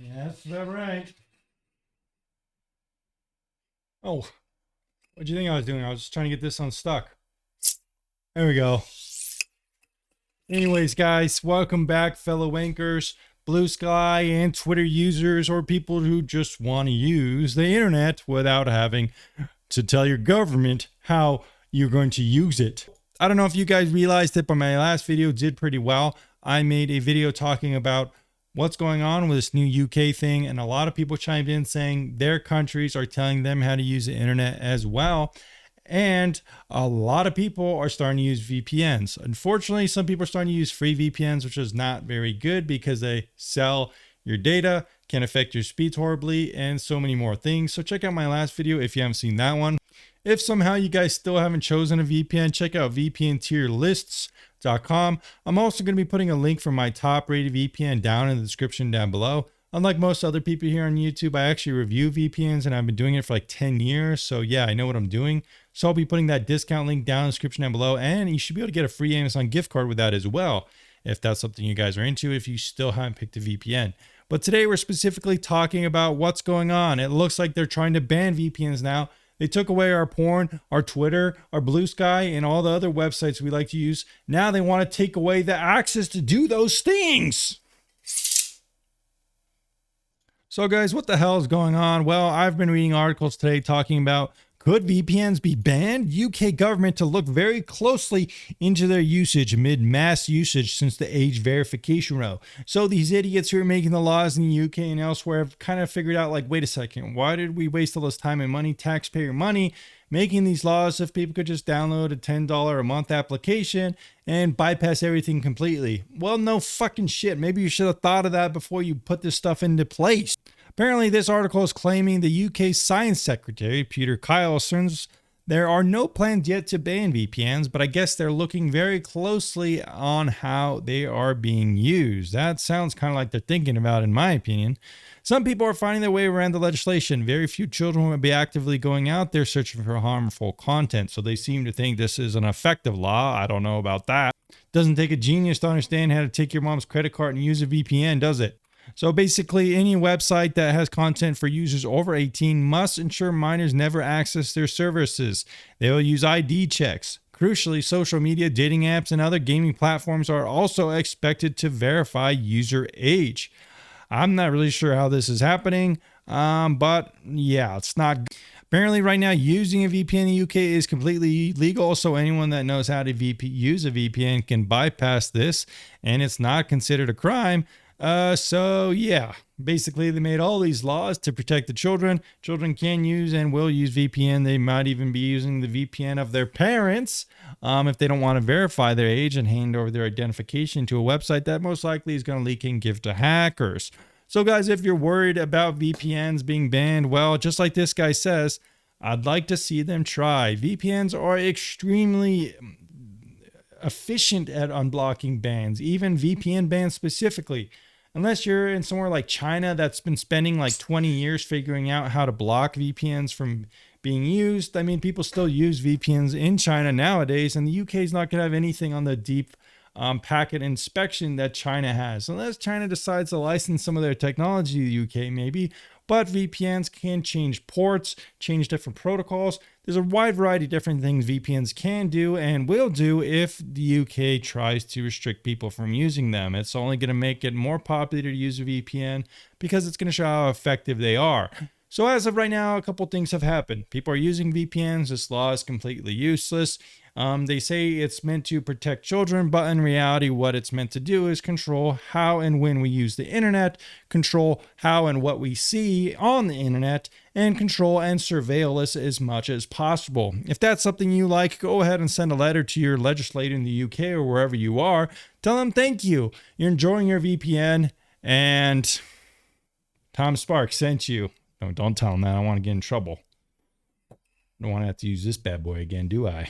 Yeah, that's about right. Oh, what do you think I was doing? I was just trying to get this unstuck. There we go. Anyways, guys, welcome back, fellow wankers, Blue Sky, and Twitter users, or people who just want to use the internet without having to tell your government how you're going to use it. I don't know if you guys realized it, but my last video did pretty well. I made a video talking about what's going on with this new UK thing, and a lot of people chimed in saying their countries are telling them how to use the internet as well. And a lot of people are starting to use VPNs. Unfortunately, some people are starting to use free VPNs, which is not very good because they sell your data, can affect your speeds horribly, and so many more things. So check out my last video if you haven't seen that one. If somehow you guys still haven't chosen a VPN, check out VPNtierlists.com. I'm also going to be putting a link for my top rated VPN down in the description down below. Unlike most other people here on YouTube, I actually review VPNs and I've been doing it for like 10 years. So yeah, I know what I'm doing. So I'll be putting that discount link down in the description down below, and you should be able to get a free Amazon gift card with that as well, if that's something you guys are into, if you still haven't picked a VPN. But today we're specifically talking about what's going on. It looks like they're trying to ban VPNs now. They took away our porn, our Twitter, our Blue Sky, and all the other websites we like to use. Now they want to take away the access to do those things. So guys, what the hell is going on? Well, I've been reading articles today talking about, could VPNs be banned? UK government to look very closely into their usage amid mass usage since the age verification row. So these idiots who are making the laws in the UK and elsewhere have kind of figured out, like, wait a second, why did we waste all this time and money, taxpayer money, making these laws if people could just download a $10 a month application and bypass everything completely? Well, no fucking shit. Maybe you should have thought of that before you put this stuff into place. Apparently, this article is claiming the UK Science Secretary, Peter Kyle, says there are no plans yet to ban VPNs, but I guess they're looking very closely on how they are being used. That sounds kind of like they're thinking about, in my opinion. Some people are finding their way around the legislation. Very few children will be actively going out there searching for harmful content, so they seem to think this is an effective law. I don't know about that. Doesn't take a genius to understand how to take your mom's credit card and use a VPN, does it? So basically, any website that has content for users over 18 must ensure minors never access their services. They will use ID checks. Crucially, social media, dating apps, and other gaming platforms are also expected to verify user age. I'm not really sure how this is happening, but yeah, it's not. Apparently right now, using a VPN in the UK is completely legal, so anyone that knows how to use a VPN can bypass this, and it's not considered a crime. So yeah, basically they made all these laws to protect the children. Children can use and will use VPN. They might even be using the VPN of their parents if they don't want to verify their age and hand over their identification to a website that most likely is going to leak and give to hackers. So guys, if you're worried about VPNs being banned, well, just like this guy says, I'd like to see them try. VPNs are extremely efficient at unblocking bans, even VPN bans specifically. Unless you're in somewhere like China that's been spending like 20 years figuring out how to block VPNs from being used. I mean, people still use VPNs in China nowadays, and the UK is not going to have anything on the deep packet inspection that China has. Unless China decides to license some of their technology to the UK, maybe. But VPNs can change ports, change different protocols. There's a wide variety of different things VPNs can do and will do if the UK tries to restrict people from using them. It's only going to make it more popular to use a VPN because it's going to show how effective they are. So as of right now, a couple things have happened. People are using VPNs. This law is completely useless. They say it's meant to protect children, but in reality, what it's meant to do is control how and when we use the internet, control how and what we see on the internet, and control and surveil us as much as possible. If that's something you like, go ahead and send a letter to your legislator in the UK or wherever you are. Tell them thank you. You're enjoying your VPN, and Tom Sparks sent you. No, don't tell them that. I want to get in trouble. I don't want to have to use this bad boy again, do I?